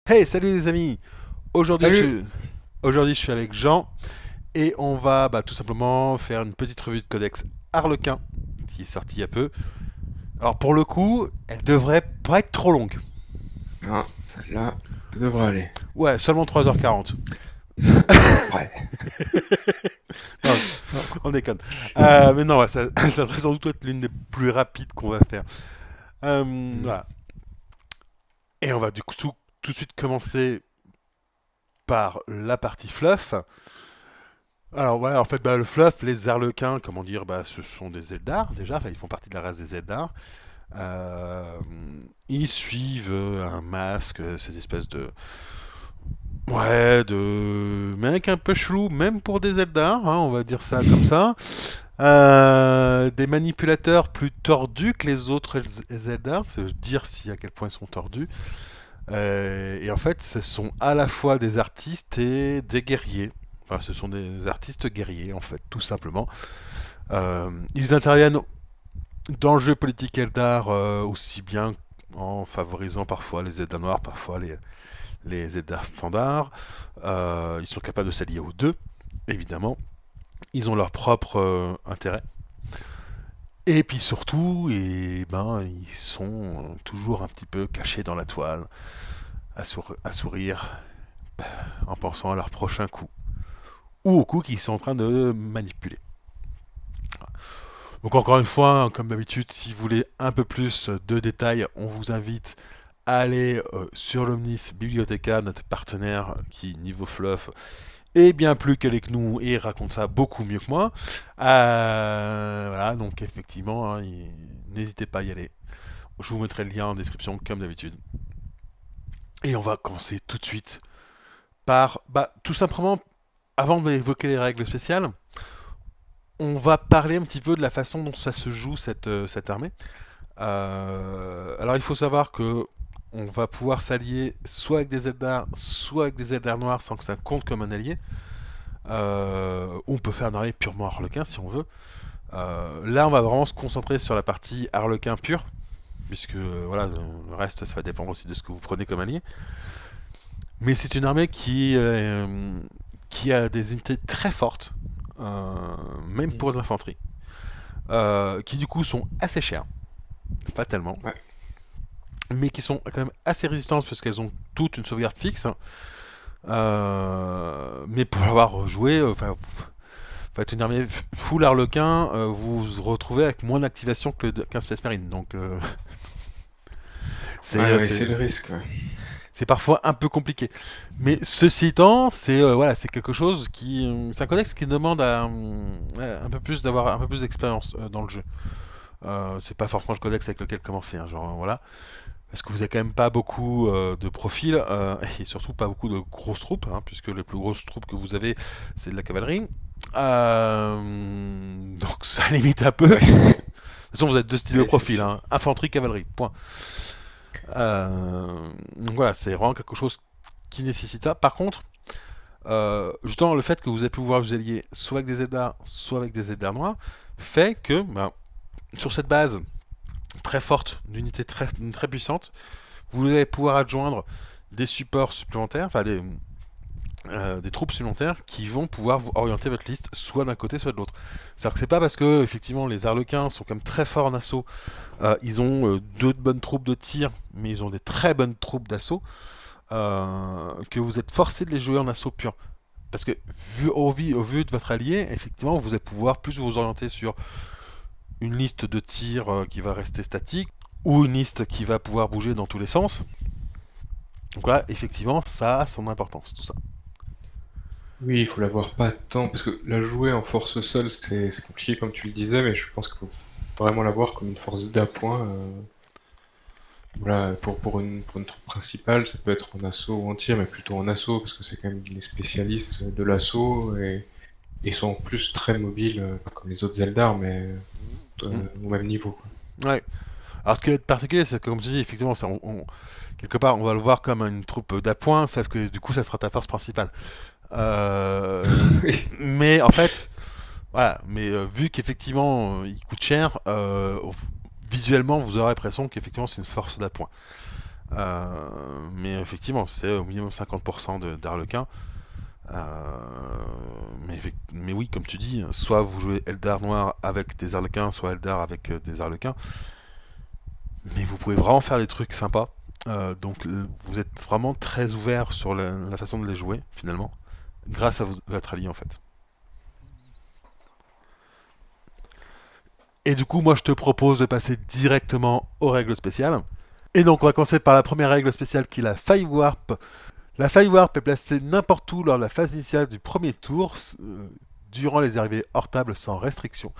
Hey, salut les amis! Aujourd'hui je, Salut! suis... Aujourd'hui, je suis avec Jean et on va tout simplement faire une petite revue de Codex Harlequin qui est sorti il y a peu. Alors pour le coup, elle devrait pas être trop longue. Ah, celle-là, ça devrait aller. Ouais, seulement 3h40. Ouais. Non, Non. on déconne. Mais non, ouais, ça devrait sans doute être l'une des plus rapides qu'on va faire. Mhm. Voilà. Et on va du coup tout de suite commencer par la partie fluff. Alors ouais, en fait, le fluff, les Harlequins, comment dire, ce sont des Eldar déjà, enfin ils font partie de la race des Eldar. Euh, Ils suivent un masque, ces espèces de... Ouais, de mecs un peu chelou, même pour des Eldar, on va dire ça comme ça. Des manipulateurs plus tordus que les autres Eldar, c'est dire si à quel point ils sont tordus. Et en fait, ce sont à la fois des artistes et des guerriers. Enfin, ce sont des artistes guerriers, en fait, tout simplement. Ils interviennent dans le jeu politique Eldar aussi bien en favorisant parfois les Eldar noirs, parfois les Eldar standards. Ils sont capables de s'allier aux deux, évidemment. Ils ont leur propre intérêt. Et puis surtout, ils sont toujours un petit peu cachés dans la toile, à sourire en pensant à leur prochain coup. Ou au coup qu'ils sont en train de manipuler. Donc encore une fois, comme d'habitude, si vous voulez un peu plus de détails, on vous invite à aller sur l'Omnis Bibliotheca, notre partenaire qui, niveau fluff, est bien plus calé que nous et raconte ça beaucoup mieux que moi. Voilà, donc effectivement, n'hésitez pas à y aller. Je vous mettrai le lien en description comme d'habitude. Et on va commencer tout de suite par, tout simplement, avant d'évoquer les règles spéciales, on va parler un petit peu de la façon dont ça se joue cette armée. Alors il faut savoir que on va pouvoir s'allier soit avec des Eldar, soit avec des Eldar noirs sans que ça compte comme un allié. On peut faire une armée purement Harlequin si on veut. Là, on va vraiment se concentrer sur la partie Harlequin pur, puisque voilà, le reste, ça va dépendre aussi de ce que vous prenez comme allié. Mais c'est une armée qui a des unités très fortes, même pour Mhm. l'infanterie, qui du coup sont assez chères, fatalement, Ouais. mais qui sont quand même assez résistantes parce qu'elles ont toutes une sauvegarde fixe. Mais pour l'avoir joué, faites une armée full harlequin, vous vous retrouvez avec moins d'activation qu'un Space Marine. Donc c'est Ouais, euh, ouais, c'est c'est le risque, ouais. c'est parfois un peu compliqué. Mais ceci étant, voilà, c'est quelque chose c'est un codex qui demande un peu plus d'avoir un peu plus d'expérience dans le jeu. C'est pas forcément le codex avec lequel commencer, hein, genre voilà. Parce que vous avez quand même pas beaucoup de profils et surtout pas beaucoup de grosses troupes, hein, puisque les plus grosses troupes que vous avez, c'est de la cavalerie. Donc ça limite un peu. De Ouais, toute façon, vous avez deux styles de ouais, c'est profil, sûr. hein, infanterie, cavalerie, point. Donc voilà, c'est vraiment quelque chose qui nécessite ça. Par contre, justement, le fait que vous avez pu pouvoir vous allier soit avec des Eldar, soit avec des Eldar noirs, fait que sur cette base très forte, d'unité très puissante, vous allez pouvoir adjoindre des supports supplémentaires, des troupes supplémentaires qui vont pouvoir vous orienter votre liste soit d'un côté soit de l'autre. C'est-à-dire que c'est pas parce que effectivement les Harlequins sont quand même très forts en assaut, ils ont deux bonnes troupes de tir, mais ils ont des très bonnes troupes d'assaut, que vous êtes forcé de les jouer en assaut pur. Parce que au vu de votre allié, effectivement, vous allez pouvoir plus vous orienter sur une liste de tirs qui va rester statique ou une liste qui va pouvoir bouger dans tous les sens. Donc là, effectivement, ça a son importance, tout ça. Oui, il faut l'avoir pas tant, parce que la jouer en force seule, c'est compliqué comme tu le disais, mais je pense qu'il faut vraiment l'avoir comme une force d'appoint. Voilà, pour une troupe principale, ça peut être en assaut ou en tir, mais plutôt en assaut, parce que c'est quand même les spécialistes de l'assaut, et ils sont en plus très mobiles, comme les autres Eldar, mais Mm. au même niveau, quoi. Ouais. Alors ce qui est particulier, c'est que comme tu dis, effectivement, quelque part, on va le voir comme une troupe d'appoint, sauf que du coup, ça sera ta force principale. Oui. Mais en fait, voilà. Mais vu qu'effectivement, il coûte cher, visuellement, vous aurez l'impression qu'effectivement, c'est une force d'appoint. Mais effectivement, c'est au minimum 50% d'Arlequin. Mais oui, comme tu dis, soit vous jouez Eldar noir avec des Arlequins, soit Eldar avec des Arlequins. Mais vous pouvez vraiment faire des trucs sympas. Donc vous êtes vraiment très ouvert sur la façon de les jouer, finalement, grâce à votre allié en fait. Et du coup, moi je te propose de passer directement aux règles spéciales. Et donc on va commencer par la première règle spéciale qui est la Faille Warp. La Faille Warp est placée n'importe où lors de la phase initiale du premier tour, durant les arrivées hors table sans restriction,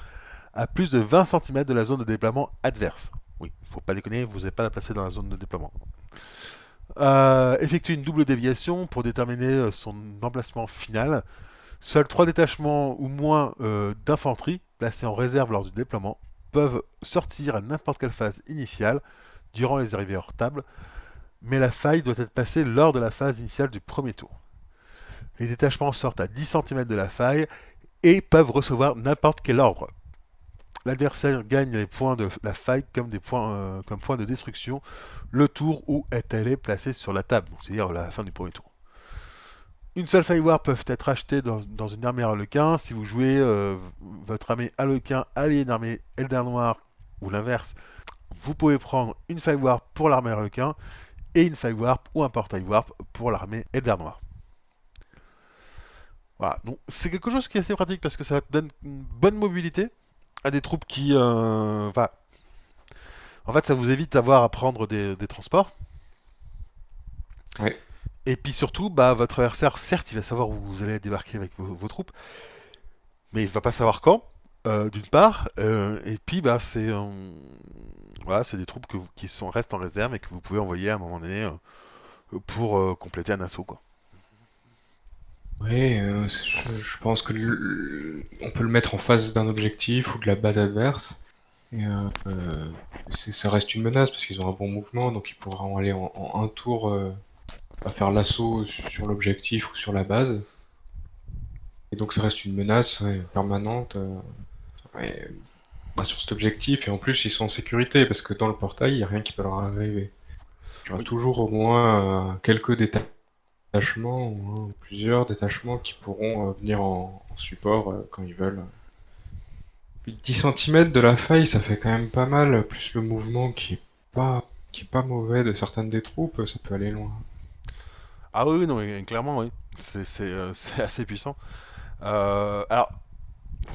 à plus de 20 cm de la zone de déploiement adverse. Oui, faut pas déconner, vous n'avez pas la placer dans la zone de déploiement. Effectue une double déviation pour déterminer son emplacement final. Seuls 3 détachements ou moins d'infanterie placés en réserve lors du déploiement peuvent sortir à n'importe quelle phase initiale durant les arrivées hors table, mais la faille doit être passée lors de la phase initiale du premier tour. Les détachements sortent à 10 cm de la faille et peuvent recevoir n'importe quel ordre. L'adversaire gagne les points de la faille comme points de destruction le tour où elle est placée sur la table, c'est-à-dire la fin du premier tour. Une seule faille war peuvent être achetées dans une armée Harlequin. Si vous jouez votre armée Harlequin alliée d'une armée Eldar Noir ou l'inverse, vous pouvez prendre une faille warp pour l'armée Harlequin et une faille warp ou un portail warp pour l'armée Eldar Noir. Voilà, donc c'est quelque chose qui est assez pratique parce que ça donne une bonne mobilité à des troupes qui. En fait, ça vous évite d'avoir à prendre des transports. Ouais. Et puis surtout, bah, votre adversaire, certes, il va savoir où vous allez débarquer avec vos troupes, mais il va pas savoir quand, d'une part. Et puis, bah, voilà, c'est des troupes restent en réserve et que vous pouvez envoyer à un moment donné pour compléter un assaut, quoi. Ouais, je pense que on peut le mettre en face d'un objectif ou de la base adverse. Et ça reste une menace parce qu'ils ont un bon mouvement, donc ils pourront aller en un tour à faire l'assaut sur l'objectif ou sur la base. Et donc ça reste une menace permanente ouais, sur cet objectif. Et en plus, ils sont en sécurité parce que dans le portail, il n'y a rien qui peut leur arriver. Il y aura Oui. toujours au moins quelques détachements ou plusieurs détachements qui pourront venir en support quand ils veulent. Puis 10 cm de la faille, ça fait quand même pas mal, plus le mouvement qui est pas mauvais de certaines des troupes, ça peut aller loin. Ah oui, oui, non, clairement, oui. C'est assez puissant. Alors,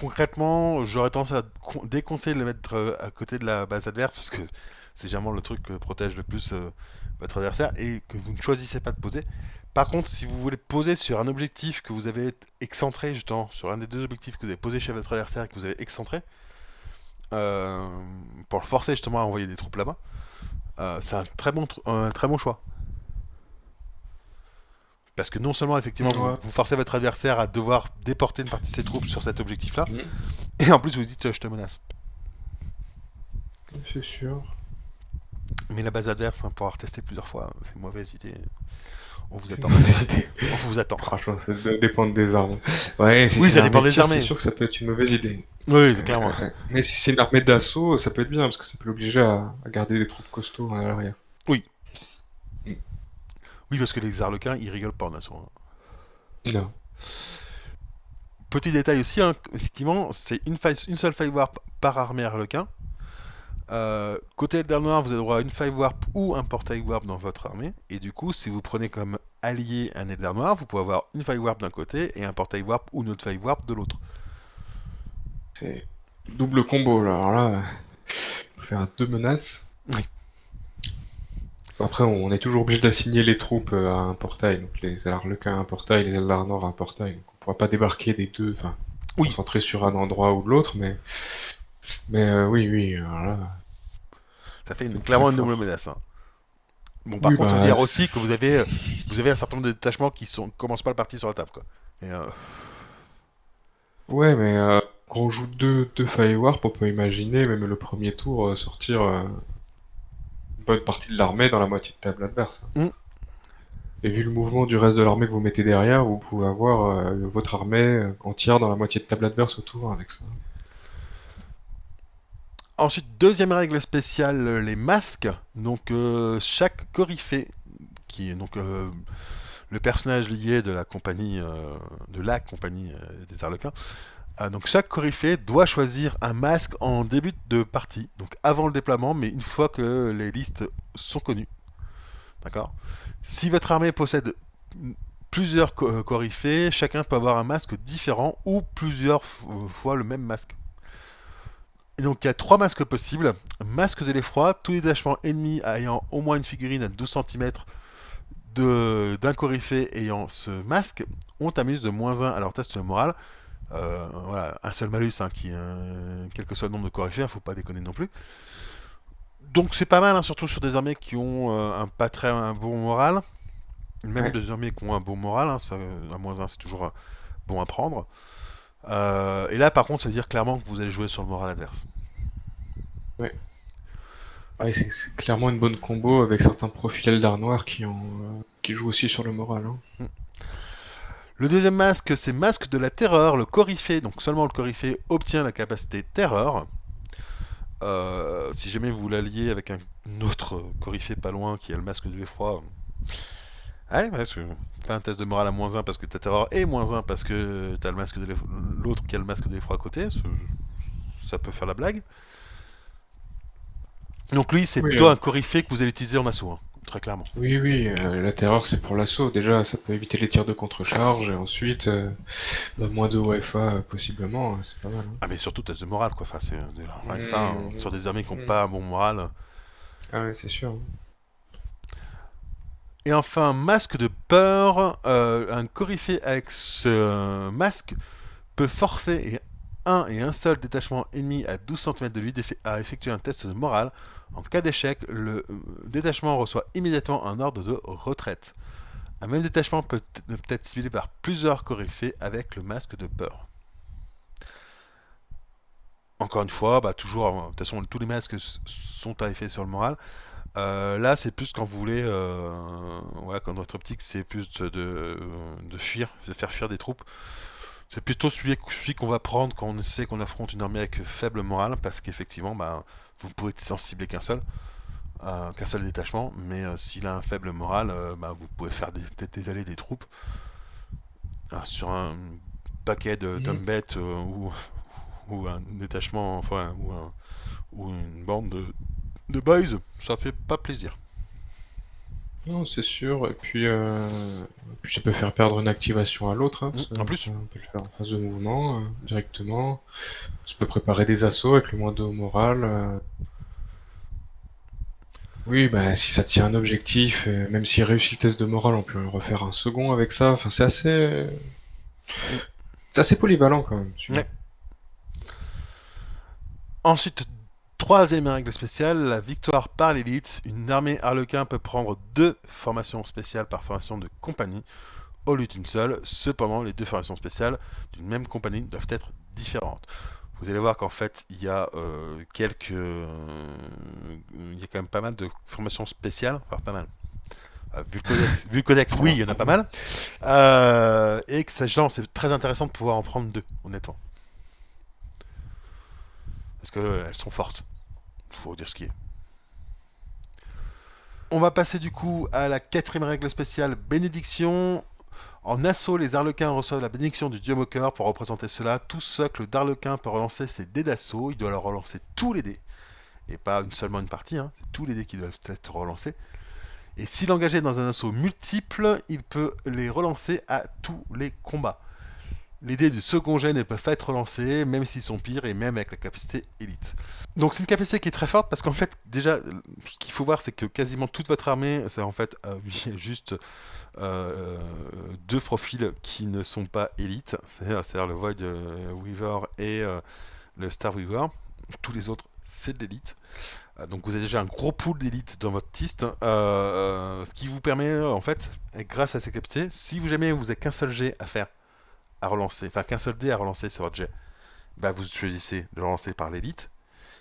concrètement, j'aurais tendance à déconseiller de le mettre à côté de la base adverse parce que c'est généralement le truc que protège le plus votre adversaire et que vous ne choisissez pas de poser. Par contre, si vous voulez poser sur un objectif que vous avez excentré, justement, sur un des deux objectifs que vous avez posé chez votre adversaire et que vous avez excentré, euh, pour le forcer justement à envoyer des troupes là-bas, c'est un très bon choix. Parce que non seulement effectivement Ouais. vous forcez votre adversaire à devoir déporter une partie de ses troupes sur cet objectif-là, Mhm. et en plus vous dites je te menace. C'est sûr. Mais la base adverse, hein, pour avoir testé plusieurs fois, c'est une mauvaise idée. On vous C'est une attend. mauvaise idée. On vous attend. Franchement, ça doit dépendre des armes. Ouais, si Oui, c'est une ça armée dépend de des tir, c'est armées. sûr que ça peut être une mauvaise idée. Oui, clairement. Mais si c'est une armée d'assaut, ça peut être bien, parce que ça peut l'obliger à garder des troupes costauds à l'arrière. Oui. Mm. Oui, parce que les Arlequins, ils rigolent pas en assaut, hein. Non. Petit détail aussi, hein, effectivement, c'est une seule faille warp par armée Arlequin. Côté Eldar Noir, vous avez droit à une faille warp ou un portail warp dans votre armée. Et du coup, si vous prenez comme allié un Eldar Noir, vous pouvez avoir une faille warp d'un côté et un portail warp ou une autre faille warp de l'autre. C'est double combo, là. Alors là, faut faire deux menaces. Oui. Après, on est toujours obligé d'assigner les troupes à un portail. Donc les Arlequins à un portail, les Eldar Nord à un portail. Donc on pourra pas débarquer des deux, enfin, Oui, concentrer sur un endroit ou de l'autre, mais oui, oui, alors là, ça fait ça peut être très clairement une double fort. menace, hein. Bon, par Oui, contre, ça veut dire bah, aussi que vous avez un certain nombre de détachements qui commencent pas le parti sur la table, quoi. Et, ouais, mais quand on joue deux Firewarp, on peut imaginer, même le premier tour, sortir une bonne partie de l'armée dans la moitié de table adverse. hmm. Et vu le mouvement du reste de l'armée que vous mettez derrière, vous pouvez avoir votre armée entière dans la moitié de table adverse autour avec ça. Ensuite, deuxième règle spéciale, les masques. Donc chaque coryphée, qui est donc le personnage lié de la compagnie des Arlequins, donc chaque coryphée doit choisir un masque en début de partie, donc avant le déploiement, mais une fois que les listes sont connues. D'accord. Si votre armée possède plusieurs coryphées, chacun peut avoir un masque différent ou plusieurs fois le même masque. Et donc il y a trois masques possibles. Masque de l'effroi, tous les détachements ennemis ayant au moins une figurine à 12 centimètres d'un coryphée ayant ce masque ont un malus de -1 à leur test de morale. Voilà, un seul malus, hein, quel que soit le nombre de coryphées, faut pas déconner non plus. Donc c'est pas mal, hein, surtout sur des armées qui ont un bon moral. Même Ouais. des armées qui ont un bon moral, hein, ça, un -1 c'est toujours bon à prendre. Et là par contre ça veut dire clairement que vous allez jouer sur le moral adverse. Ouais. Ouais, c'est clairement une bonne combo avec certains profils Eldar noirs qui jouent aussi sur le moral, hein. Mm. Le deuxième masque, c'est masque de la terreur, le coryphée. Donc seulement le coryphée obtient la capacité terreur. Si jamais vous l'alliez avec un autre coryphée pas loin qui a le masque de l'effroi, ouais, fais un test de morale à -1 parce que t'as terreur et -1 parce que t'as le masque de l'autre qui a le masque de l'effroi à côté. Ça peut faire la blague. Donc lui, c'est Oui, plutôt un coryphée que vous allez utiliser en assaut, hein, très clairement. oui, oui, la terreur c'est pour l'assaut. Déjà, ça peut éviter les tirs de contre-charge et ensuite moins de OFA possiblement, c'est pas mal, hein. Ah mais surtout test de morale quoi. Enfin, c'est rien que ça, hein. Sur Mmh, des armées qui n'ont mmh. pas un bon moral. Ah ouais, c'est sûr. Et enfin, masque de peur. Un coryphée avec ce masque peut forcer un seul détachement ennemi à 12 centimètres de lui à effectuer un test de morale. En cas d'échec, le détachement reçoit immédiatement un ordre de retraite. Un même détachement peut être ciblé par plusieurs coryphées avec le masque de peur. Encore une fois, bah, toujours, de toute façon, tous les masques sont à effet sur le moral. Là, c'est plus quand vous voulez, ouais, quand votre optique, c'est plus de fuir, de faire fuir des troupes. C'est plutôt celui qu'on va prendre quand on sait qu'on affronte une armée avec faible morale, parce qu'effectivement, bah, vous ne pouvez cibler qu'un seul détachement, mais s'il a un faible moral, bah, vous pouvez faire détaler des troupes sur un paquet de Mhm. tombet ou un détachement, enfin, ou une bande de boys, ça fait pas plaisir. Non, c'est sûr. Et puis ça peut faire perdre une activation à l'autre, hein. En plus, On peut le faire en phase de mouvement directement. Ça peut préparer des assauts avec le moins de moral. Oui, bah si ça tient un objectif, même s'il réussit le test de morale, on peut refaire un second avec ça. Enfin, c'est assez polyvalent quand même, celui-là. ouais. Ensuite, troisième règle spéciale, la victoire par l'élite. Une armée harlequin peut prendre deux formations spéciales par formation de compagnie, au lieu d'une seule. Cependant, les deux formations spéciales d'une même compagnie doivent être différentes. Vous allez voir qu'en fait, il y a il y a quand même pas mal de formations spéciales, enfin pas mal. Vu le codex, oui, il y en a pas mal. Et que sachant, c'est très intéressant de pouvoir en prendre deux, honnêtement. Parce qu'elles sont fortes. Faut dire ce qui est. On va passer du coup à la quatrième règle spéciale, bénédiction. En assaut, les arlequins reçoivent la bénédiction du dieu moqueur. Pour représenter cela, tout socle d'arlequin peut relancer ses dés d'assaut. Il doit leur relancer tous les dés. Et pas seulement une partie, hein. C'est tous les dés qui doivent être relancés. Et s'il est engagé dans un assaut multiple, il peut les relancer à tous les combats. Les dés du second jet ne peuvent pas être relancés, même s'ils sont pires et même avec la capacité élite. Donc c'est une capacité qui est très forte parce qu'en fait, déjà, ce qu'il faut voir, c'est que quasiment toute votre armée, c'est en fait juste euh, deux profils qui ne sont pas élites, c'est-à-dire le Void Weaver et le Star Weaver. Tous les autres, c'est de l'élite. Donc vous avez déjà un gros pool d'élite dans votre tist, ce qui vous permet, en fait, grâce à ces capacités, si vous jamais vous n'avez qu'un seul jet à faire, à relancer, enfin qu'un seul dé à relancer sur votre jet, bah vous choisissez de le relancer par l'élite.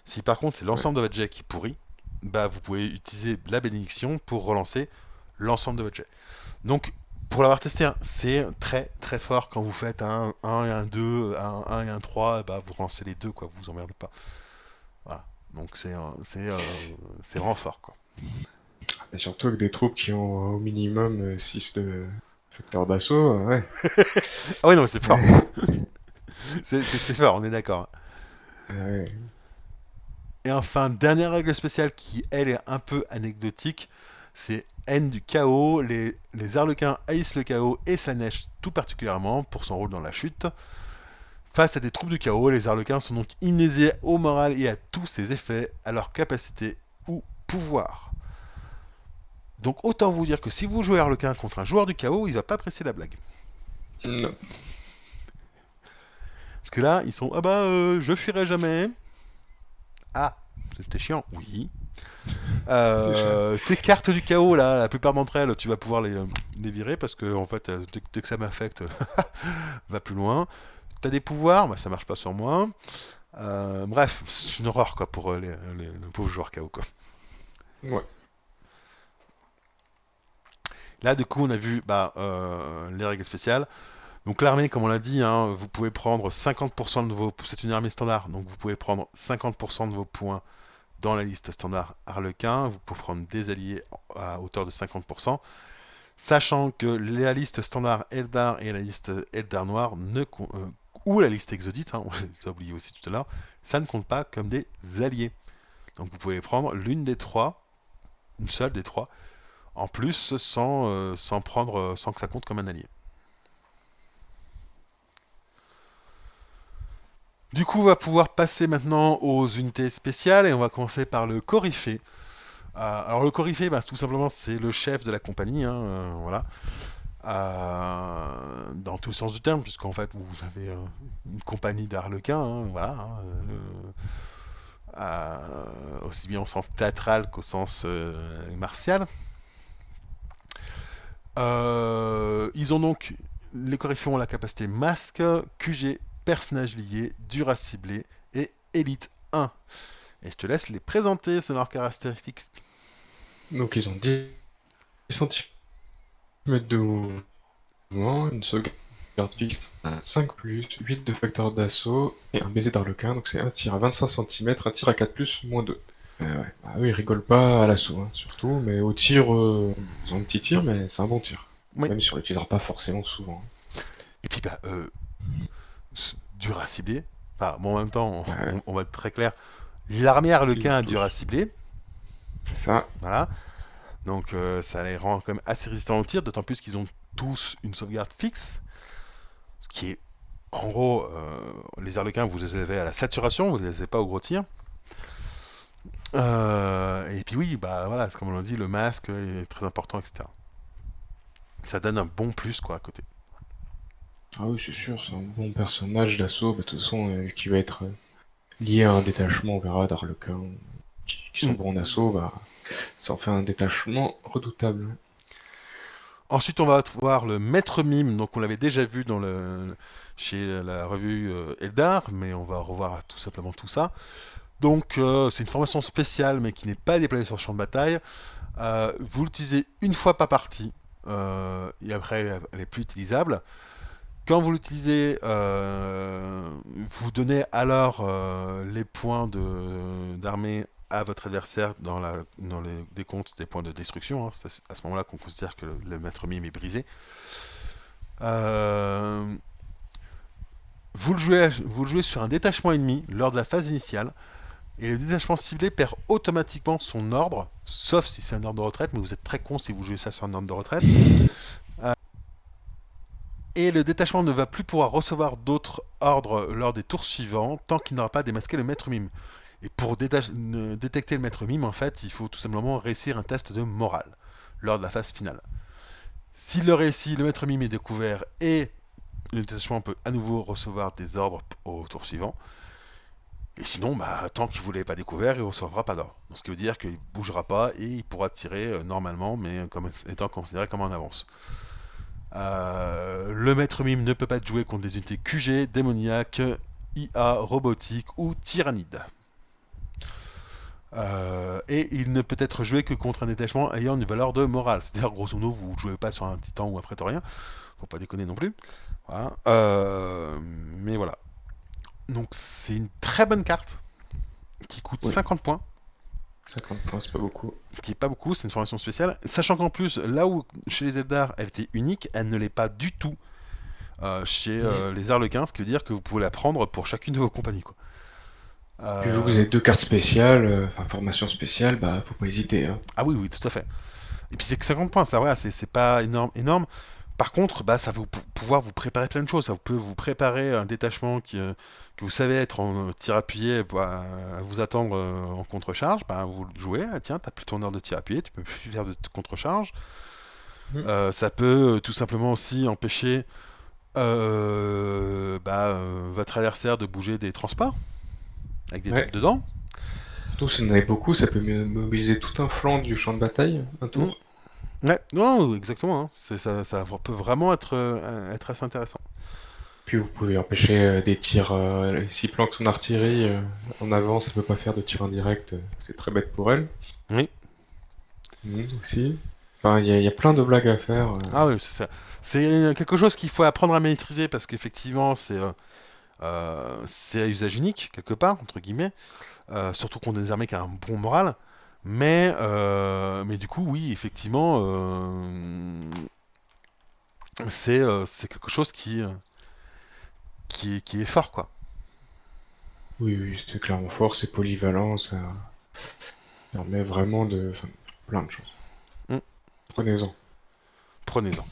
Si par contre c'est Ouais. l'ensemble de votre jet qui pourrit, bah vous pouvez utiliser la bénédiction pour relancer l'ensemble de votre jet. Donc pour l'avoir testé, hein, c'est très très fort quand vous faites un et un 2, un et un 3, bah vous relancez les deux, quoi, vous vous emmerdez pas. Voilà. Donc c'est vraiment fort, quoi. Et surtout avec des troupes qui ont au minimum 6 de facteurs d'assaut, ouais. Ah oui, non, mais c'est fort. C'est fort, on est d'accord. Ouais. Et enfin, dernière règle spéciale qui, elle, est un peu anecdotique, c'est haine du chaos. Les Arlequins haïssent le chaos et Slanesh tout particulièrement pour son rôle dans la chute. Face à des troupes du chaos, les Arlequins sont donc immunisés au moral et à tous ses effets, à leur capacité ou pouvoir. Donc autant vous dire que si vous jouez Arlequin contre un joueur du chaos, il va pas apprécier la blague. Non. Parce que là, ils sont ah bah je fuirai jamais. Ah, c'était chiant. Oui. Déjà. Tes cartes du chaos là, la plupart d'entre elles, tu vas pouvoir les virer parce que en fait, dès que ça m'affecte, va plus loin. T'as des pouvoirs, bah, ça marche pas sur moi. Bref, c'est une horreur quoi pour les pauvres joueurs KO quoi. Ouais. Là, du coup, on a vu bah, les règles spéciales. Donc l'armée, comme on l'a dit, hein, vous pouvez prendre 50% de vos... C'est une armée standard, donc vous pouvez prendre 50% de vos points dans la liste standard Harlequin. Vous pouvez prendre des alliés à hauteur de 50%. Sachant que la liste standard Eldar et la liste Eldar Noir ou la liste Exodite, hein, on l'a oublié aussi tout à l'heure, ça ne compte pas comme des alliés. Donc vous pouvez prendre l'une des trois, une seule des trois, en plus sans prendre, sans que ça compte comme un allié. Du coup, on va pouvoir passer maintenant aux unités spéciales et on va commencer par le Coryphée. Alors le Coryphée, bah, tout simplement, c'est le chef de la compagnie, hein, voilà. Dans tous les sens du terme, puisqu'en fait vous avez une compagnie d'arlequins, hein, voilà, hein, aussi bien au sens théâtral qu'au sens martial. Ils ont donc, les coryphées ont la capacité masque, QG, personnage lié, dur à cibler et élite 1. Et je te laisse les présenter, c'est leurs caractéristiques. Donc ils ont 10 centimètres de mouvement, une sauvegarde fixe à 5 plus, 8 de facteur d'assaut et un baiser d'arlequin. Donc c'est un tir à 25 centimètres, un tir à 4 plus, moins 2. Ouais. Bah oui, ils rigolent pas à l'assaut, hein, surtout, mais au tir, ils ont un petit tir, mais c'est un bon tir. Oui. Même si on l'utilisera pas forcément souvent. Et puis bah, dur à cibler. Enfin, bon, en même temps, Ouais, on va être très clair. L'armée ils harlequin a dur à touchent. cibler. C'est ça. Voilà. Donc ça les rend quand même assez résistants au tir, d'autant plus qu'ils ont tous une sauvegarde fixe. Ce qui est, en gros, les harlequins, vous les avez à la saturation, vous ne les avez pas au gros tir. Et puis oui, bah voilà, c'est comme on l'a dit, le masque est très important, etc. Ça donne un bon plus quoi à côté. Ah oui, c'est sûr, c'est un bon personnage d'assaut, bah, de toute façon, qui va être lié à un détachement, on verra, d'Arlequins, qui sont Mm. bons en assaut, bah, ça en fait un détachement redoutable. Ensuite, on va voir le maître mime. Donc, on l'avait déjà vu chez la revue Eldar, mais on va revoir tout simplement tout ça. Donc, c'est une formation spéciale, mais qui n'est pas déployée sur le champ de bataille. Vous l'utilisez une fois par partie, et après, elle est plus utilisable. Quand vous l'utilisez, vous donnez alors les points d'armée à votre adversaire dans les décomptes des points de destruction, hein. C'est à ce moment-là qu'on considère que le maître mime est brisé. Euh, vous le jouez sur un détachement ennemi lors de la phase initiale, et le détachement ciblé perd automatiquement son ordre, sauf si c'est un ordre de retraite, mais vous êtes très con si vous jouez ça sur un ordre de retraite. Et le détachement ne va plus pouvoir recevoir d'autres ordres lors des tours suivants tant qu'il n'aura pas démasqué le maître mime. Et pour détecter le maître mime, en fait, il faut tout simplement réussir un test de morale lors de la phase finale. S'il le réussit, le maître mime est découvert et le détachement peut à nouveau recevoir des ordres au tour suivant. Et sinon, bah, tant qu'il ne vous l'avez pas découvert, il ne recevra pas d'ordre. Donc, ce qui veut dire qu'il ne bougera pas et il pourra tirer normalement, mais comme étant considéré comme en avance. Le maître mime ne peut pas être joué contre des unités QG, démoniaques, IA, robotique ou tyrannide. Et il ne peut être joué que contre un détachement ayant une valeur de morale. C'est-à-dire, grosso modo, vous ne jouez pas sur un titan ou un prétorien. Faut pas déconner non plus. Voilà. Mais voilà. Donc, c'est une très bonne carte qui coûte Oui, 50 points, 50 points, c'est pas beaucoup. ce qui est pas beaucoup, c'est une formation spéciale. Sachant qu'en plus, là où chez les Eldar, elle était unique, elle ne l'est pas du tout chez Mhm. les Arlequins, ce qui veut dire que vous pouvez la prendre pour chacune de vos compagnies, quoi. Puis vous, vous Euh, avez deux cartes spéciales, enfin formation spéciale, bah faut pas hésiter, hein. Ah oui, oui, tout à fait. Et puis c'est que 50 points, ça, voilà, c'est pas énorme, énorme. Par contre, bah, ça va pouvoir vous préparer plein de choses. Ça peut vous préparer un détachement que vous savez être en tir appuyé, bah, à vous attendre en contre-charge. Bah, vous le jouez, ah, tiens, t'as plus ton heure de tir appuyé, tu peux plus faire de contre-charge. Mhm. Ça peut tout simplement aussi empêcher votre adversaire de bouger des transports avec des troupes Ouais. dedans. Surtout si vous en avez beaucoup, ça peut mobiliser tout un flanc du champ de bataille, un Mm. tour. Ouais, non, exactement, hein. Ça peut vraiment être assez intéressant. Puis vous pouvez empêcher des tirs. S'il plante son artillerie en avant, ça peut pas faire de tir indirect. C'est très bête pour elle. Oui. Aussi. Enfin, il y a plein de blagues à faire. Ah oui, c'est ça. C'est quelque chose qu'il faut apprendre à maîtriser parce qu'effectivement, c'est à usage unique, quelque part, entre guillemets. Surtout qu'on a des armées qui ont un bon moral. Mais du coup, oui, effectivement, c'est quelque chose qui est fort, quoi. Oui, oui, c'est clairement fort, c'est polyvalent, ça permet vraiment de enfin, plein de choses. Hmm, Prenez-en. prenez-en.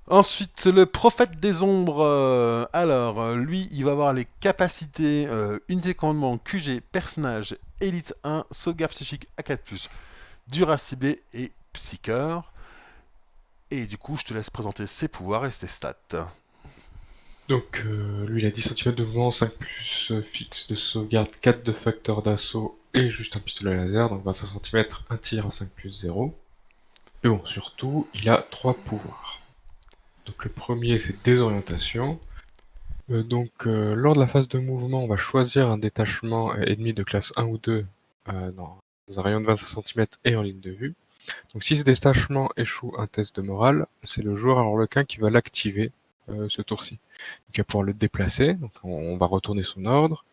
Ensuite, le prophète des ombres. Lui, il va avoir les capacités unité commandement, QG, personnage, élite 1, sauvegarde psychique à 4+, dur à cibler et psycheur. Et du coup, je te laisse présenter ses pouvoirs et ses stats. Donc, lui, il a 10 centimètres de mouvement, 5 plus fixe de sauvegarde, 4 de facteur d'assaut et juste un pistolet laser, donc 25 centimètres, un tir à 5 plus 0. Mais bon, surtout, il a 3 pouvoirs. Donc, le premier, c'est désorientation. Lors de la phase de mouvement, on va choisir un détachement ennemi de classe 1 ou 2 dans un rayon de 25 centimètres et en ligne de vue. Donc si ce détachement échoue un test de morale, c'est le joueur Harlequin qui va l'activer ce tour-ci. Donc il va pouvoir le déplacer, donc on va retourner son ordre,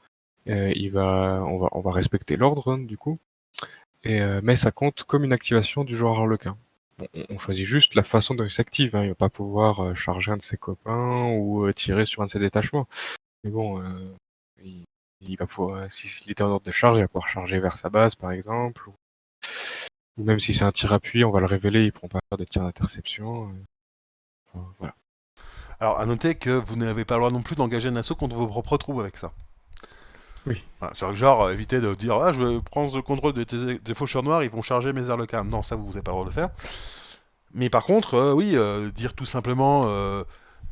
on va respecter l'ordre du coup, mais ça compte comme une activation du joueur Harlequin. Bon, on choisit juste la façon dont il s'active, hein. Il va pas pouvoir charger un de ses copains ou tirer sur un de ses détachements. Mais bon, il, il va pouvoir, s'il était en ordre de charge, il va pouvoir charger vers sa base par exemple, ou même si c'est un tir appuyé, on va le révéler, ils pourront pas faire de tir d'interception. Enfin, voilà. Alors, à noter que vous n'avez pas le droit non plus d'engager un assaut contre vos propres troupes avec ça. Oui. Voilà, c'est genre, éviter de dire ah, je prends le contrôle des faucheurs noirs, ils vont charger mes arlequins. Non, ça, vous n'avez pas le droit de le faire. Mais par contre, oui, dire tout simplement,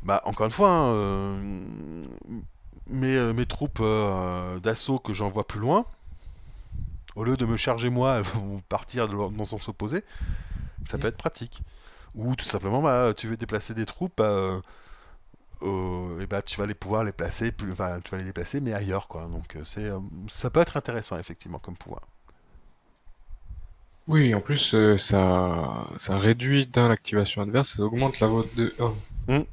bah, encore une fois, hein, mes troupes d'assaut que j'envoie plus loin, au lieu de me charger moi, elles vont partir dans le sens opposé, ça peut Mm. être pratique. Ou tout simplement, bah, tu veux déplacer des troupes, et bah, tu vas les pouvoir les placer, enfin, tu vas les déplacer, mais ailleurs, quoi. Donc, ça peut être intéressant, effectivement, comme pouvoir. Oui, en plus, ça réduit d'un l'activation adverse, ça augmente la vote de 1. Hmm,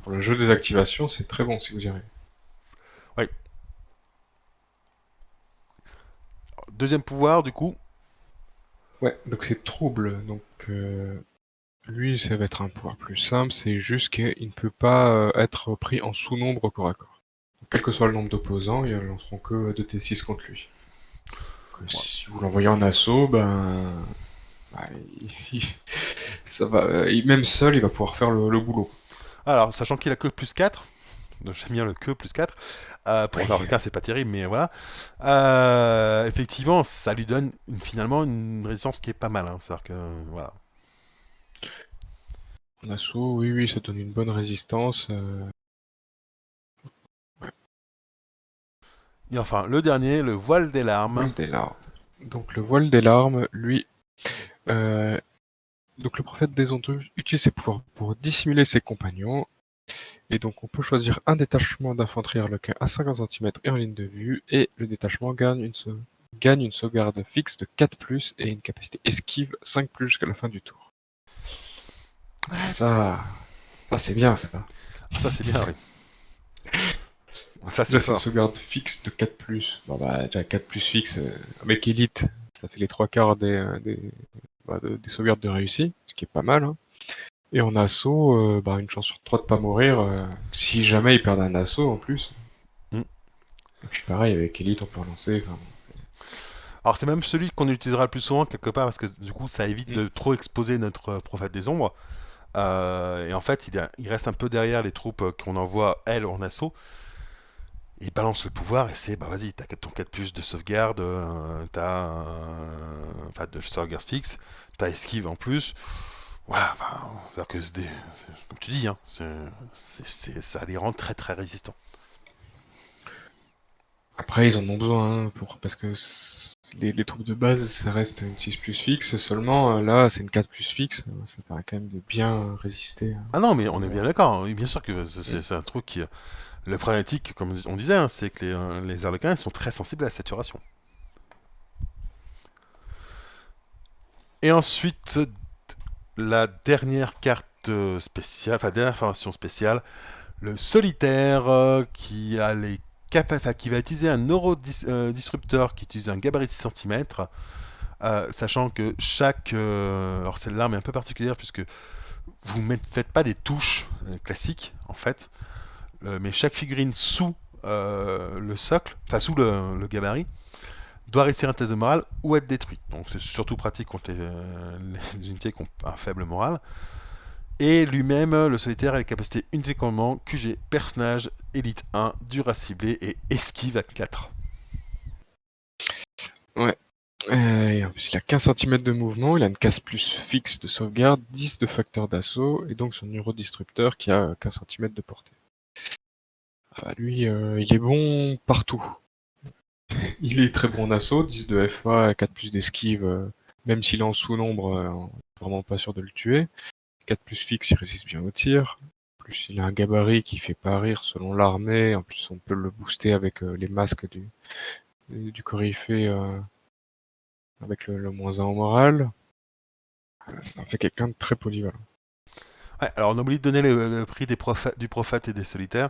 Pour le jeu des activations, c'est très bon, si vous direz. oui. Deuxième pouvoir, du coup. Ouais, donc c'est trouble. Donc, lui, ça va être un pouvoir plus simple, c'est juste qu'il ne peut pas être pris en sous-nombre au corps à corps. Donc, quel que soit le nombre d'opposants, ils lanceront que 2 T6 contre lui. Donc, Ouais. si vous l'envoyez en assaut, bah, il- ça va, même seul, il va pouvoir faire le boulot. Alors, sachant qu'il a que plus 4, donc j'aime bien le que plus 4. Pour Oui. un requin, c'est pas terrible, mais voilà. Effectivement, ça lui donne finalement une résistance qui est pas mal, hein. C'est-à-dire que, voilà. En assaut, oui, oui, ça donne une bonne résistance. Ouais, Et enfin, le dernier, le voile des larmes. voile des larmes. Donc le voile des larmes, lui, euh, donc le prophète des ondes utilise ses pouvoirs pour dissimuler ses compagnons. Et donc on peut choisir un détachement d'infanterie harlequin à 50 centimètres et en ligne de vue. Et le détachement gagne une sauvegarde fixe de 4+, et une capacité esquive 5+ jusqu'à la fin du tour. Ah, ça c'est bien ça. Ah, ça, c'est bien, oui. Ça c'est Là, c'est une fort. sauvegarde fixe de 4+. Bon, bah, déjà 4+ fixe, avec Elite, ça fait les trois quarts des sauvegardes de réussi, ce qui est pas mal, hein. Et en assaut, bah, une chance sur trois de pas mourir, si jamais ils perdent un assaut en plus. Mm. Et puis pareil, avec Elite, on peut relancer. Enfin, Alors c'est même celui qu'on utilisera le plus souvent quelque part parce que du coup ça évite mm. de trop exposer notre prophète des ombres. Et en fait il reste un peu derrière les troupes qu'on envoie elles en assaut. Il balance le pouvoir et c'est bah vas-y, t'as ton 4 plus de sauvegarde, enfin de sauvegarde fixe, t'as esquive en plus. Voilà, enfin, c'est-à-dire que comme tu dis, hein, ça les rend très très résistants. Après, ils en ont besoin, hein, parce que les troupes de base, ça reste une 6+ fixe seulement. Là, c'est une 4+ fixe. Ça paraît quand même de bien résister, hein. Ah non, mais on est Voilà. bien d'accord, hein, oui, bien sûr que Mm. c'est un truc qui. Le problématique, comme on disait, hein, c'est que les Arlequins ils sont très sensibles à la saturation. Et ensuite, la dernière carte spéciale, enfin dernière formation spéciale, le solitaire qui a les enfin, qui va utiliser un neurodisrupteur qui utilise un gabarit de 6 cm, sachant que chaque... alors c'est l'arme est un peu particulière puisque vous ne faites pas des touches classiques en fait, mais chaque figurine sous le socle, enfin sous le gabarit, doit réussir un test de morale ou être détruit. Donc c'est surtout pratique contre les unités qui ont un faible moral. Et lui-même, le solitaire, a les capacités unité de commandement, QG, personnage, élite 1, dur à cibler et esquive à 4. Ouais. Et en plus, il a 15 centimètres de mouvement, il a une casse plus fixe de sauvegarde, 10 de facteur d'assaut, et donc son neurodisrupteur qui a 15 centimètres de portée. Ah, lui, il est bon partout. Il est très bon en assaut, 10 de FA, 4+ d'esquive, même s'il est en sous-nombre, vraiment pas sûr de le tuer. 4+ fixe, il résiste bien au tir. En plus, il a un gabarit qui fait pas rire selon l'armée. En plus, on peut le booster avec les masques du coryphée avec le -1 en morale. Ça en fait quelqu'un de très polyvalent. Ouais, alors on oublie de donner le prix du prophète et des solitaires.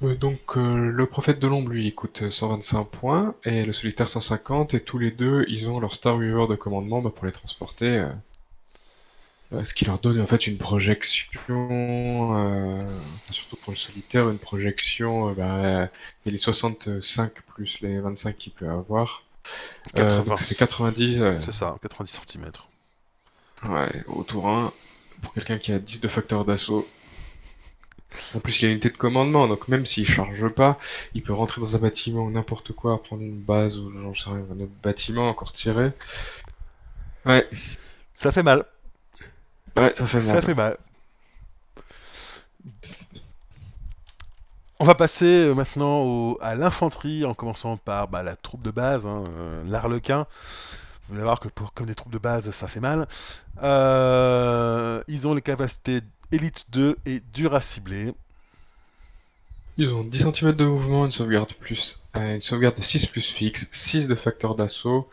Donc le prophète de l'ombre, lui, il coûte 125 points, et le solitaire 150, et tous les deux, ils ont leur Star Weaver de commandement pour les transporter. Ce qui leur donne en fait une projection, surtout pour le solitaire, une projection, il y a les 65 plus les 25 qu'il peut avoir. Donc 80, ça fait 90, c'est ça, 90 cm. ouais, au tour 1, pour quelqu'un qui a 10 de facteur d'assaut. En plus, il a une unité de commandement, donc même s'il charge pas, il peut rentrer dans un bâtiment ou n'importe quoi, prendre une base ou j'en sais rien, un autre bâtiment, encore tirer. Ouais, Ça fait mal. ouais, ça fait Ça mal. fait mal. On va passer maintenant à l'infanterie en commençant par bah, la troupe de base, hein, l'arlequin. Vous allez voir que comme des troupes de base, ça fait mal. Ils ont les capacités Elite 2 et dur à cibler. Ils ont 10 centimètres de mouvement, une sauvegarde de 6+ fixe, 6 de facteur d'assaut,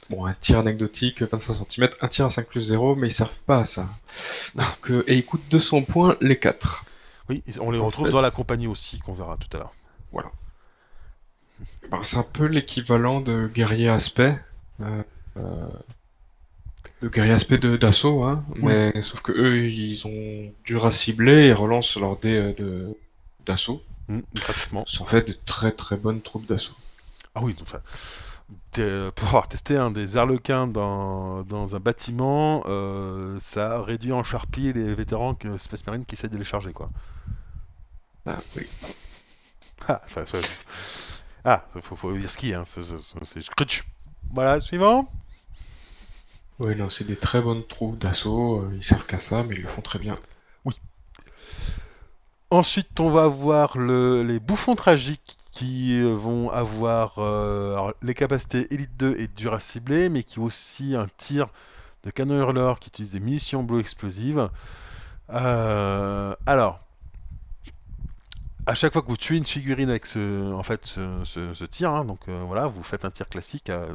bon, un tir anecdotique, 25 centimètres, un tir à 5+0, mais ils servent pas à ça. Donc, et ils coûtent 200 points les 4. Oui, on les Donc en retrouve dans la fait, compagnie aussi, qu'on verra tout à l'heure. voilà. Ben, c'est un peu l'équivalent de guerrier aspect, euh, euh, d'assaut, hein, Oui, mais sauf que eux, ils ont dur à cibler et relancent leur dé d'assaut. gratuitement. Ce sont fait de très très bonnes troupes d'assaut. Ah oui, enfin, pour avoir testé un des arlequins dans un bâtiment, ça réduit en charpie les vétérans que Space Marine qui essaient de les charger, quoi. Ah, oui. Ah, faut dire ski, hein. C'est scritch. Voilà, suivant. Ouais, non, c'est des très bonnes troupes d'assaut, ils servent qu'à ça, mais ils le font très bien. Oui. Ensuite, on va voir les bouffons tragiques qui vont avoir alors, les capacités Elite 2 et dur à cibler, mais qui ont aussi un tir de canon hurleur qui utilise des munitions bleues explosives. Alors, à chaque fois que vous tuez une figurine avec ce tir, hein, donc voilà, vous faites un tir classique à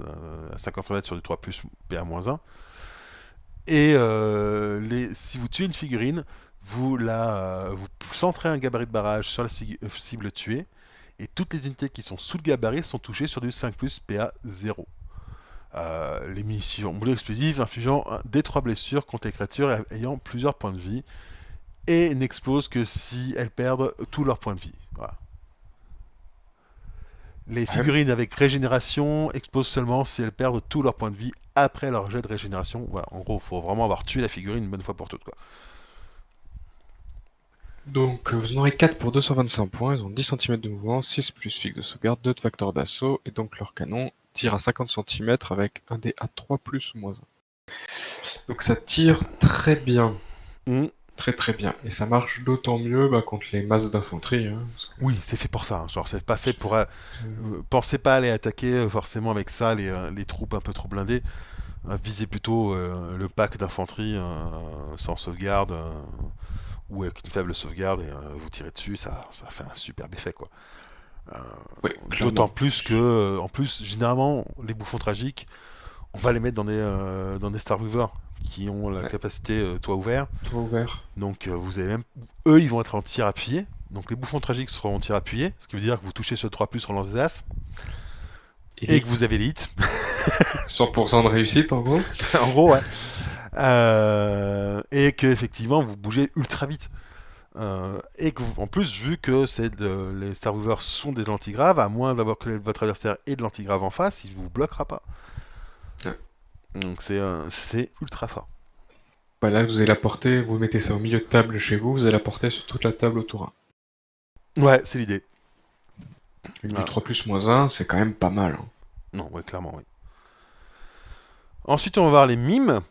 50 mètres sur du 3 plus PA-1. Et si vous tuez une figurine, vous centrez un gabarit de barrage sur la cible tuée, Et toutes les unités qui sont sous le gabarit sont touchées sur du 5 plus PA 0. Les munitions brûlées explosives infligeant des 3 blessures contre les créatures ayant plusieurs points de vie et n'explosent que si elles perdent tous leurs points de vie. Voilà. Les Ouais. figurines avec régénération explosent seulement si elles perdent tous leurs points de vie après leur jet de régénération. Voilà, en gros, il faut vraiment avoir tué la figurine une bonne fois pour toutes, quoi. Donc vous en aurez 4 pour 225 points, ils ont 10 cm de mouvement, 6 plus fixe de sauvegarde, 2 de facteur d'assaut, et donc leur canon tire à 50 cm avec un dé à 3 plus ou moins 1. Donc ça tire très bien, Mm. très très bien, et ça marche d'autant mieux contre les masses d'infanterie. Hein, Oui, c'est fait pour ça. Hein. Genre, c'est pas fait pour. euh, Pensez pas aller attaquer forcément avec ça les troupes un peu trop blindées. Visez plutôt le pack d'infanterie sans sauvegarde ou avec une faible sauvegarde et vous tirez dessus, ça fait un superbe effet, quoi. Euh, ouais, D'autant clairement. plus que, en plus, généralement, les bouffons tragiques, on va les mettre dans des Star Weavers qui ont la Ouais, capacité toit ouvert. toit ouvert. Donc vous avez même. Eux, ils vont être en tir appuyé. Donc les bouffons tragiques seront en tir appuyé, ce qui veut dire que vous touchez ce 3 plus en lance des as et que Élite. vous avez l'élite. 100% de réussite en gros. En gros, ouais. Et que effectivement vous bougez ultra vite. Et que en plus, vu que les Star Weavers sont des antigraves, à moins d'avoir que votre adversaire ait de l'antigrave en face, il vous bloquera pas. Ouais. Donc c'est ultra fort. Là vous allez la porter, vous mettez ça au milieu de table chez vous, vous allez la porter sur toute la table autour. Ouais, c'est l'idée. Avec du Ah, 3 plus moins 1, c'est quand même pas mal. Hein. non, ouais, clairement, oui. Ensuite, on va voir les mimes.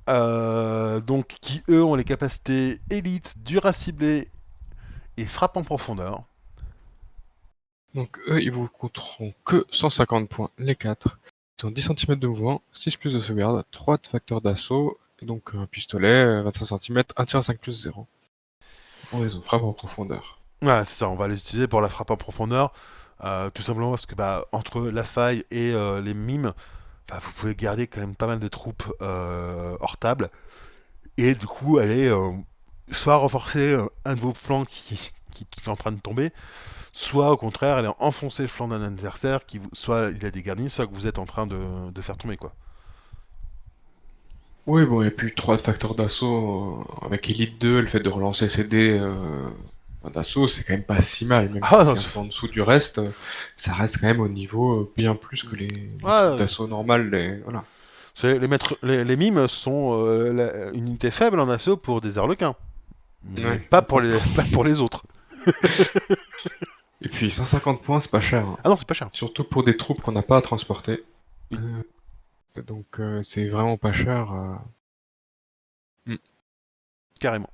Donc, qui eux ont les capacités élite, dur à cibler et frappe en profondeur. Donc eux, ils vous coûteront que 150 points, les 4. Ils ont 10 cm de mouvement, 6 plus de sauvegarde, 3 de facteur d'assaut, et donc un pistolet, 25 cm, un tir à 5 plus 0. Bon, ils ont frappe en profondeur. Ouais, c'est ça, on va les utiliser pour la frappe en profondeur. Tout simplement parce que entre la faille et les mimes, vous pouvez garder quand même pas mal de troupes hors table. Et du coup, aller soit renforcer un de vos flancs qui est en train de tomber, soit au contraire, aller enfoncer le flanc d'un adversaire qui soit il a des garnis, soit que vous êtes en train de faire tomber, quoi. Oui, bon, et puis 3 de facteur d'assaut, avec Elite 2, le fait de relancer ses dés d'assaut, c'est quand même pas si mal, même si Ah non, c'est un peu en dessous du reste, ça reste quand même au niveau bien plus que les troupes ouais, d'assaut normales. Voilà. les mimes sont une unité faible en assaut pour des arlequins, mais Ouais. pas pour pas pour les autres. Et puis 150 points, c'est pas cher. Hein. Ah non, c'est pas cher. Surtout pour des troupes qu'on n'a pas à transporter. Oui, Euh, donc c'est vraiment pas cher. Mm. carrément.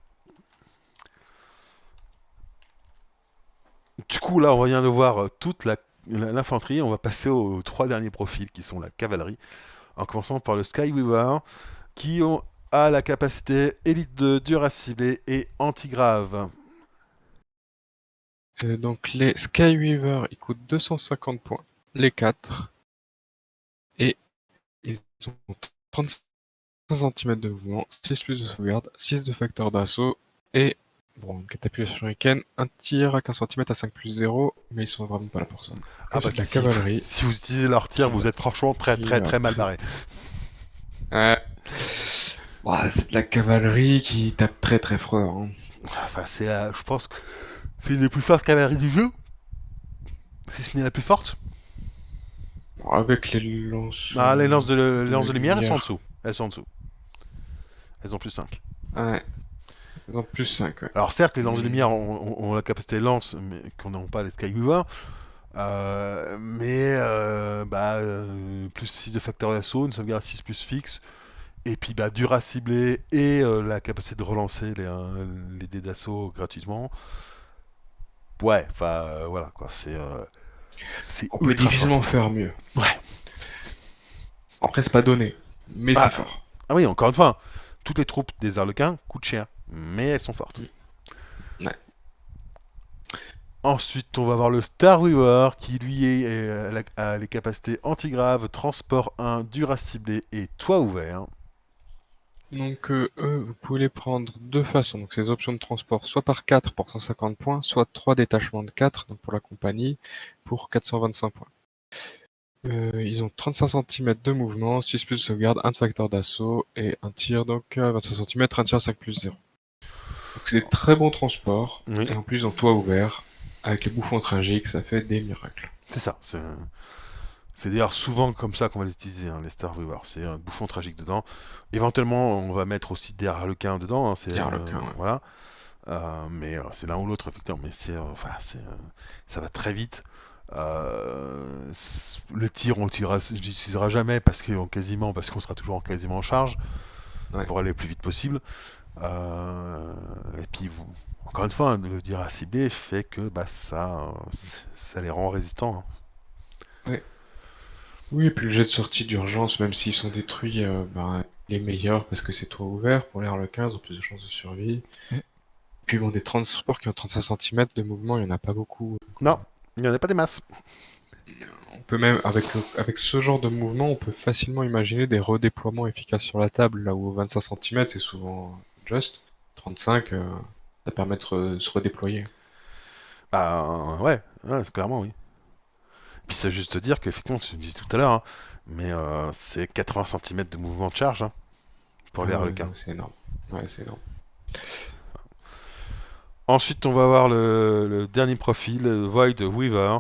Du coup, là, on vient de voir toute l'infanterie. On va passer aux trois derniers profils qui sont la cavalerie. En commençant par le Skyweaver, qui a la capacité élite de dur à cibler et anti-grave. Donc les Skyweaver, ils coûtent 250 points, les 4. Et ils ont 35 cm de mouvement, 6 plus de sauvegarde, 6 de facteur d'assaut, et bon, une catapulte shuriken, un tir à 15 cm à 5 plus 0, mais ils sont vraiment pas là pour ça. Ah Eux, bah c'est de la si, cavalerie si vous utilisez leur tir, qui vous va, êtes franchement très qui très va très mal très... barré. Ouais. Ouais, c'est de la cavalerie qui tape très très fort. Hein. Enfin, je pense que c'est une des plus fortes cavaleries du jeu, si ce n'est la plus forte. Bon, avec les lances Ah, les de lances de lumière, elles sont en lumière. dessous. Elles sont en dessous. Elles ont plus 5. Ouais, ils ont plus 5. Ouais. Alors certes, les lances de Mais lumière ont la capacité lance, mais qu'on n'a pas les Skyweaver. Plus 6 de facteur d'assaut, une sauvegarde 6 plus fixe, et puis dur à cibler et la capacité de relancer les dés d'assaut gratuitement. Ouais, voilà quoi, c'est on peut ultra fort. difficilement faire mieux. Ouais. Après, c'est pas donné, mais c'est Ah, fort. ah oui, encore une fois, toutes les troupes des Arlequins coûtent cher, mais elles sont fortes. Ouais. Ensuite, on va voir le Star Weaver qui lui a les capacités anti-grave, transport 1, dur à cibler et toit ouvert. Donc, eux, vous pouvez les prendre de deux façons. Donc, ces options de transport, soit par 4 pour 150 points, soit 3 détachements de 4, donc pour la compagnie, pour 425 points. Ils ont 35 centimètres de mouvement, 6 plus de sauvegarde, 1 de facteur d'assaut et un tir, donc 25 centimètres, un tir 5 plus 0. Donc, c'est des très bons transports. Oui, Et en plus, en toit ouvert, avec les bouffons tragiques, ça fait des miracles. c'est ça. C'est d'ailleurs souvent comme ça qu'on va les utiliser, hein, les Star Weaver. C'est un bouffon tragique dedans. Éventuellement, on va mettre aussi des harlequins dedans. Hein, Dire le cas, ouais. voilà. Mais c'est l'un ou l'autre, effectivement. Mais ça va très vite. Le tir, on l'utilisera jamais parce qu'on sera toujours quasiment en charge Ouais. pour aller le plus vite possible. Et puis, encore une fois, hein, le dire à cibler fait que bah, ça les rend résistants. Hein. Ouais. Oui, et puis le jet de sortie d'urgence, même s'ils sont détruits, ben, il est meilleur parce que c'est toit ouvert. Pour les Harlequins, ils ont plus de chances de survie. Puis bon, des transports qui ont 35 centimètres de mouvement, il n'y en a pas beaucoup. Non, il n'y en a pas des masses. On peut même, avec ce genre de mouvement, on peut facilement imaginer des redéploiements efficaces sur la table, là où 25 centimètres, c'est souvent juste. 35, ça permet de se redéployer. Bah ouais, clairement oui. Puis c'est juste dire qu'effectivement, tu me disais tout à l'heure, hein, mais c'est 80 centimètres de mouvement de charge hein, pour Ah les ouais, harlequins. non, c'est énorme. Ouais, c'est énorme. Ensuite, on va voir le dernier profil, le Void Weaver,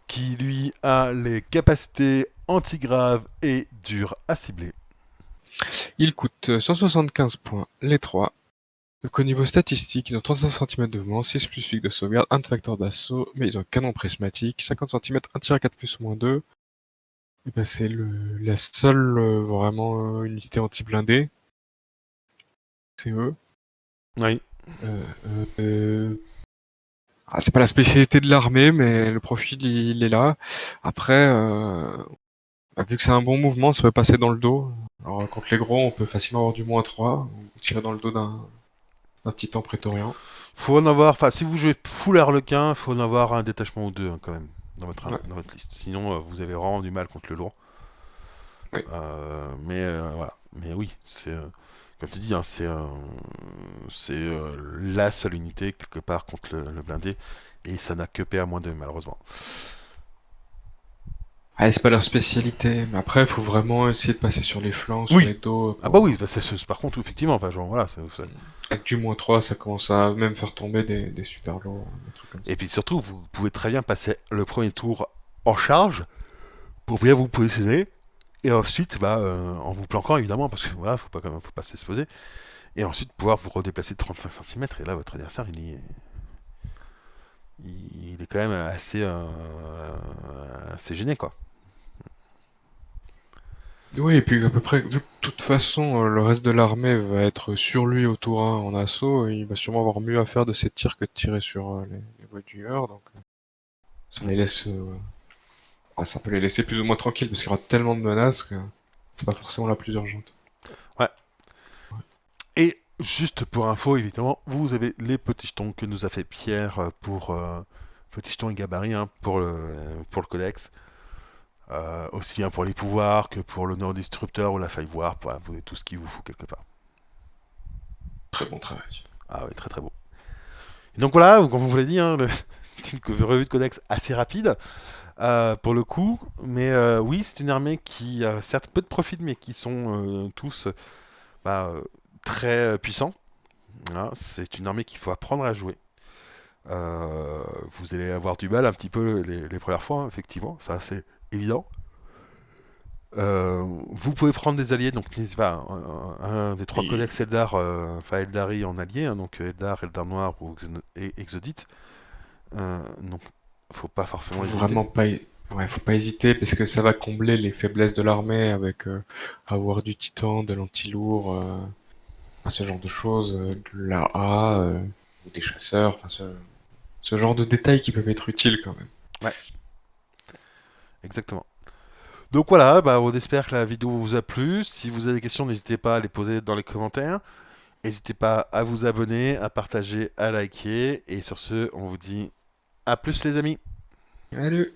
qui lui a les capacités antigraves et dures à cibler. Il coûte 175 points, les trois. Donc au niveau statistique, ils ont 35 centimètres de mouvement, 6 plus 8 de sauvegarde, 1 de facteur d'assaut, mais ils ont un canon prismatique, 50 centimètres, 1 tir à 4 plus moins 2. Et ben c'est la seule vraiment unité anti-blindée, c'est eux. Oui. Euh, c'est pas la spécialité de l'armée, mais le profil il est là. Après, vu que c'est un bon mouvement, ça peut passer dans le dos. Alors contre les gros, on peut facilement avoir du -3, ou tirer dans le dos d'un titan prétorien. Faut en avoir, enfin, si vous jouez full harlequin, faut en avoir un détachement ou deux hein, quand même Ouais, dans votre liste. Sinon, vous avez vraiment du mal contre le lourd. ouais. Voilà. Mais oui, comme tu dis, hein, c'est la seule unité quelque part contre le blindé et ça n'a que PA-2 malheureusement. Ah, c'est pas leur spécialité, mais après, il faut vraiment essayer de passer sur les flancs, sur Oui. les dos, Ah bah pour... oui, bah, par contre effectivement, enfin genre voilà. Avec du -3, ça commence à même faire tomber des super lourds, des trucs comme ça. Et puis surtout, vous pouvez très bien passer le premier tour en charge pour bien vous positionner. Et ensuite, bah, en vous planquant évidemment, parce que voilà, faut pas s'exposer. Et ensuite pouvoir vous redéplacer de 35 centimètres. Et là, votre adversaire, il est quand même assez gêné, quoi. Oui, et puis à peu près, vu que de toute façon, le reste de l'armée va être sur lui au tour 1 en assaut, il va sûrement avoir mieux à faire de ses tirs que de tirer sur les voitures, donc ça les laisse, ça peut les laisser plus ou moins tranquilles, parce qu'il y aura tellement de menaces que c'est pas forcément la plus urgente. Ouais. Et juste pour info, évidemment, vous avez les petits jetons que nous a fait Pierre pour petits jetons et gabarits hein, pour le codex. Aussi bien pour les pouvoirs que pour le Nord Disruptor ou la Five Warp. Voilà, vous avez tout ce qu'il vous faut quelque part. Très bon travail. Ah oui, très très beau. Et donc voilà, comme on vous l'a dit, hein, c'est une revue de codex assez rapide pour le coup. Mais oui, c'est une armée qui a certes peu de profils, mais qui sont tous bah, très puissants. Hein. C'est une armée qu'il faut apprendre à jouer. Vous allez avoir du mal un petit peu les premières fois, hein, effectivement, ça c'est évident. Vous pouvez prendre des alliés, donc n'hésitez pas, un des trois Et codex Eldar, enfin Eldari en allié, hein, donc Eldar, Eldar Noir ou Exodite. Donc faut pas forcément faut hésiter. vraiment pas, ouais, faut pas hésiter, parce que ça va combler les faiblesses de l'armée avec avoir du titan, de l'anti-lourd, ce genre de choses, de la A, ou des chasseurs, enfin ce genre de détails qui peuvent être utiles quand même. Ouais, exactement. Donc voilà, bah, on espère que la vidéo vous a plu. Si vous avez des questions, n'hésitez pas à les poser dans les commentaires. N'hésitez pas à vous abonner, à partager, à liker. Et sur ce, on vous dit à plus les amis. Salut!